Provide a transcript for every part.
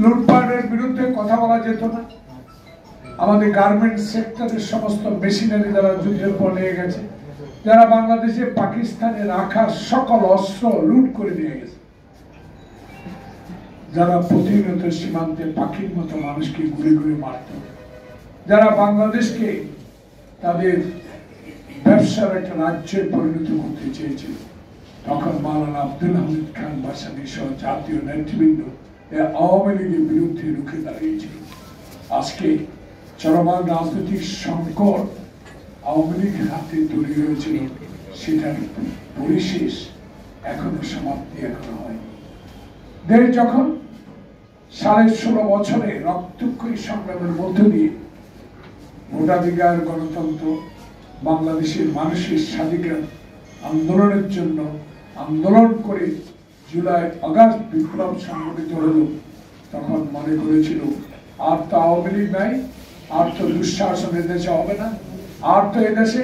লুটপাটের বিরুদ্ধে কথা বলা যেত না। আমাদের গার্মেন্টস সেক্টরের সমস্ত মেশিনারি যারা যুদ্ধের পর নিয়ে গেছে, যারা বাংলাদেশে পাকিস্তানে রাখা সকল অস্ত্র লুট করে নিয়ে গেছে, যারা প্রতিনিয়ত সীমান্তে পাখির মতো মানুষকে গুলি গুলি মারত, যারা বাংলাদেশকে তাদের ব্যবসার একটা রাজ্যে পরিণত করতে চেয়েছিল, তখন মাওলানা আব্দুল হামিদ খান ভাসানী সহ জাতীয় নেতৃবৃন্দ আওয়ামী লীগের বিরুদ্ধে রুখে দাঁড়িয়েছিল। আজকে চলমান রাজনৈতিক সংকট আওয়ামী লীগের হাতে তৈরি হয়েছিল, সেটার পরিশেষ এখনো সমাপ্তি এখনো হয়নি। দেশ যখন 16.5 বছরে রক্তক্ষয়ী সংগ্রামের মধ্য দিয়ে ভোটাধিকার, গণতন্ত্র, বাংলাদেশের মানুষের স্বাধিকার আন্দোলনের জন্য আন্দোলন করে জুলাই আগস্ট বিপ্লব সংগঠিত হলো, তখন মনে করেছিল আর তো আওয়ামী লীগ নাই, আর তো দুঃশাসন এদেশে হবে না, আর তো এদেশে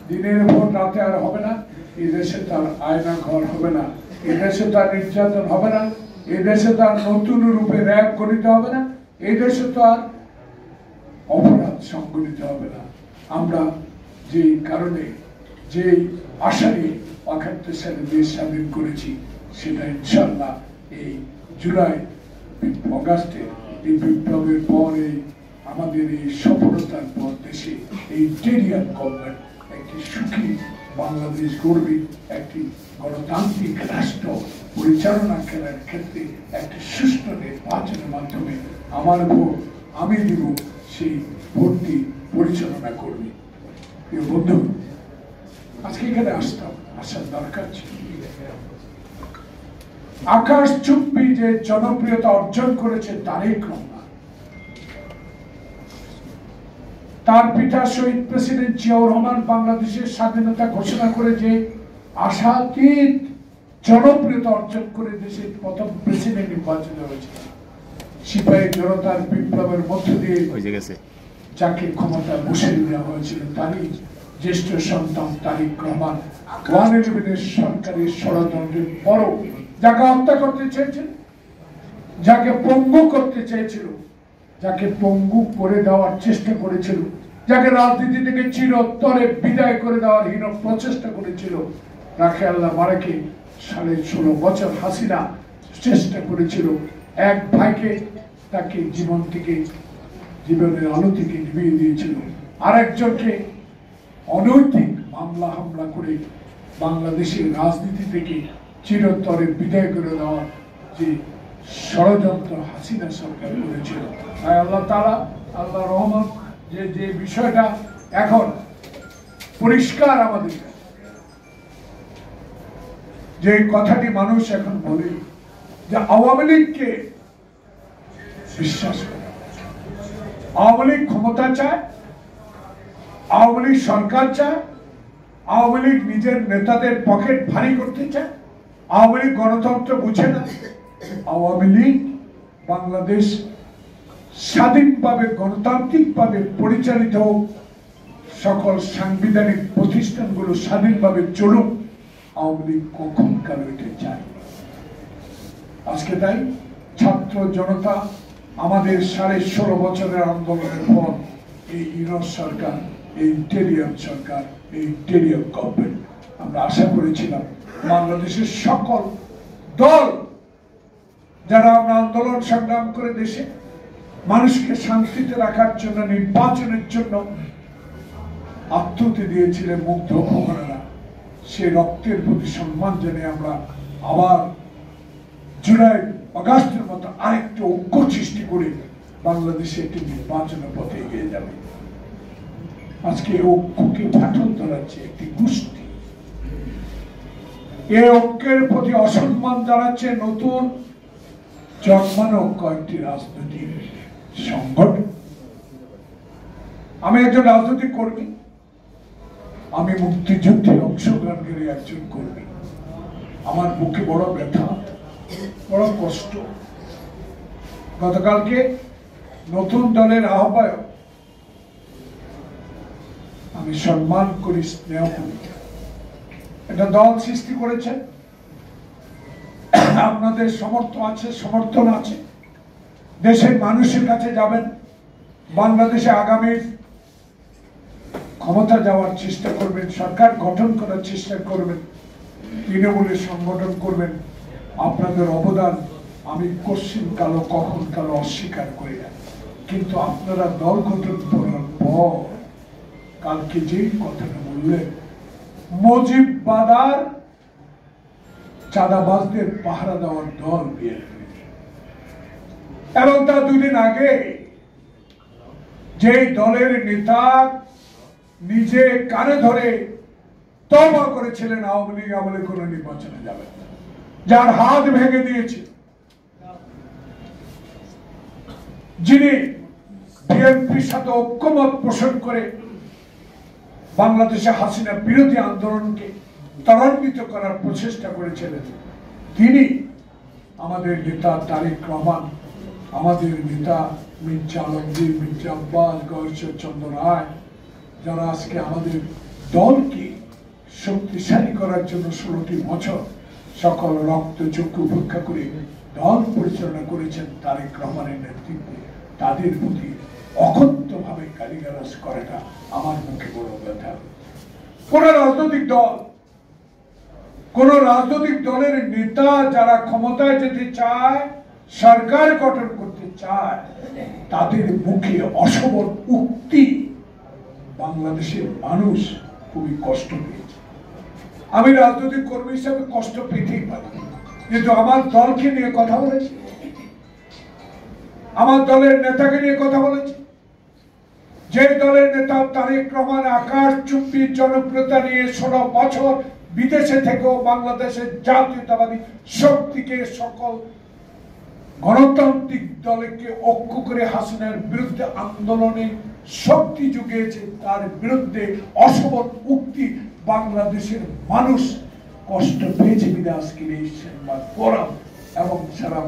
দিনের ভোট রাতে আর হবে না, এদেশে তার আয়না ঘর হবে না, এদেশে তার নির্যাতন হবে না, এদেশে তার নতুন রূপে র্যাব গঠিত হবে না, এদেশে তো আর অপরাধ সংগঠিত হবে না। আমরা যে কারণে যে আশা নিয়ে ৭২ সালে দেশ স্বাধীন করেছি, সেটা ইনশাল্লাহ এই জুলাই আগস্টে এই বিপ্লবের পরে আমাদের এই সফলতার পর দেশে এই টেরিয়ান গভর্নমেন্ট একটি সুখী বাংলাদেশ গড়বে, একটি গণতান্ত্রিক রাষ্ট্র পরিচালনা করার ক্ষেত্রে একটি সুষ্ঠু নির্বাচনের মাধ্যমে আমার ভোট আমি দিব, সেই ভোটটি পরিচালনা করবে। প্রিয় বন্ধু, আজকে এখানে আসার দরকার ছিল। আকাশ চুম্বী যে জনপ্রিয়তা অর্জন করেছে তারেক রহমান, তার পিতা শহীদ প্রেসিডেন্ট জিয়াউর রহমান বাংলাদেশের স্বাধীনতা ঘোষণা করে যে আশাতীত জনপ্রিয়তা অর্জন করে দেশের প্রথম প্রেসিডেন্ট নির্বাচিত হয়েছে, সিপাহী জনতার বিপ্লবের মধ্য দিয়ে যাকে ক্ষমতা বসে দেওয়া হয়েছিল, তারই জ্যেষ্ঠ সন্তান তারেক রহমান 111 সরকারের ষড়যন্ত্রের পরও যাকে হত্যা করতে চেয়েছিল, যাকে পঙ্গু করতে চেয়েছিল, যাকে পঙ্গু করে দেওয়ার চেষ্টা করেছিল, যাকে রাজনীতি থেকে চিরতরে বিদায় করে দেওয়ার হীন প্রচেষ্টা করেছিল, রাখে আল্লাহ মারাকে 16.5 বছর হাসিনা চেষ্টা করেছিল এক ভাইকে, তাকে জীবনের আলো থেকে নিভিয়ে দিয়েছিল, আরেকজনকে অনৈতিক মামলা হামলা করে বাংলাদেশের রাজনীতি থেকে চিরতরে বিদায় করে দেওয়ার যে ষড়যন্ত্র হাসিনা সরকার করেছিল। তাই আল্লাহ তাআলা, আল্লাহ রহমান, যে বিষয়টা এখন পরিষ্কার আমাদের কাছে, যে কথাটি মানুষ এখন বলে যে আওয়ামী লীগকে বিশ্বাস করে, আওয়ামী লীগ ক্ষমতা চায়, আওয়ামী লীগ সরকার চায়, আওয়ামী লীগ নিজের নেতাদের পকেট ভারী করতে চায়, আওয়ামী লীগ গণতন্ত্র বুঝে না, আওয়ামী লীগ বাংলাদেশ স্বাধীনভাবে গণতান্ত্রিকভাবে পরিচালিত হোক, সকল সাংবিধানিক প্রতিষ্ঠানগুলো স্বাধীনভাবে চলুক, আওয়ামী লীগ কখন কাল এটা চায়। আজকে তাই ছাত্র জনতা আমাদের 16.5 বছরের আন্দোলনের পর এই ইউনিট সরকার, এই টেরিয়াম সরকার, এই টেরিয়াম গভর্নমেন্ট, আমরা আশা করেছিলাম বাংলাদেশের সকল দল যারা আমরা আন্দোলন সংগ্রাম করে দেশে মানুষকে শান্তিতে রাখার জন্য, নির্বাচনের জন্য আত্মহতি দিয়েছিলেন মুগ্ধ ভগবানেরা, সে রক্তের প্রতি সম্মান জানিয়ে আমরা আবার জুলাই আগস্টের মতো আরেকটা ঐক্য সৃষ্টি করে বাংলাদেশে একটি নির্বাচনের পথে এগিয়ে যাবে। আজকে ঐক্যকে ফাটল ধরাচ্ছে একটি গোষ্ঠী, এই ঐক্যের প্রতি অসম্মান জানাচ্ছে নতুন জন্মানো কয়েকটি রাজনৈতিক সংগঠন। আমি একজন রাজনৈতিক কর্মী, আমি মুক্তিযুদ্ধে অংশগ্রহণকারী একজন কর্মী। আমার বুকে বড় ব্যথা, বড় কষ্ট। গতকালকে নতুন দলের আহ্বায়ক, আমি সম্মান করি, স্নেহ করি, একটা দল সৃষ্টি করেছে, আপনাদের সমর্থন আছে, দেশের মানুষের কাছে যাবেন, বাংলাদেশে আগামী ক্ষমতা যাওয়ার চেষ্টা করবেন, সরকার গঠন করার চেষ্টা করবেন, তৃণমূলের সংগঠন করবেন। আপনাদের অবদান আমি কোশ্চিন কালো কখন কালো অস্বীকার করি না, কিন্তু আপনারা দল গঠন করার পর কালকে যেই কথাটা বললেন, মুজিব বাদার চাঁদাবাজদের পাহারা দেওয়ার দল বিএনপি, এবং তার 2 দিন আগে যে দলের নেতা নিজে কানে ধরে তওবা করেছিলেন আওয়ামী লীগ আমলে কোন নির্বাচনে যাবেন, যার হাত ভেঙে দিয়েছে, যিনি বিএনপির সাথে ঐক্যমত পোষণ করে বাংলাদেশে হাসিনা বিরোধী আন্দোলনকে ত্বরান্বিত করার প্রচেষ্টা করেছিলেন, তিনি আমাদের নেতা তারেক রহমান, আমাদের নেতা মির্জা আলমগীর, মির্জা আব্বাস, গয়েশ্বরচন্দ্র রায়, যারা আজকে আমাদের দলকে শক্তিশালী করার জন্য 16টি বছর সকল রক্ত চক্ষু উপেক্ষা করে দল পরিচালনা করেছেন তারেক রহমানের নেতৃত্বে, তাদের প্রতি অকথ্যভাবে গালিগালাজ করাটা আমার মুখে বড় ব্যথা। কোন রাজনৈতিক দলের নেতা যারা ক্ষমতায় যেতে চায়, সরকার গঠন করতে চায়, তাদের মুখে অশোভন উক্তি বাংলাদেশের মানুষ খুবই কষ্ট পেয়েছে। আমি রাজনৈতিক কর্মী হিসাবে কষ্ট পেতেই পারি, কিন্তু আমার দলকে নিয়ে কথা বলেছি, আমার দলের নেতাকে নিয়ে কথা বলেছি, যে দলের নেতা তারেক রহমান আকাশচুম্বী জনপ্রিয়তা নিয়ে 16 বছর বিদেশে থেকেও বাংলাদেশের জাতীয়তাবাদী শক্তিকে, সকল গণতান্ত্রিক দলকে ঐক্য করে হাসিনার বিরুদ্ধে আন্দোলনে শক্তি জুগিয়েছে, তার বিরুদ্ধে অশোভন উক্তি বাংলাদেশের মানুষ কষ্ট পেয়েছে বিধায় আজকের এই সংবাদ ফোরাম এবং সারা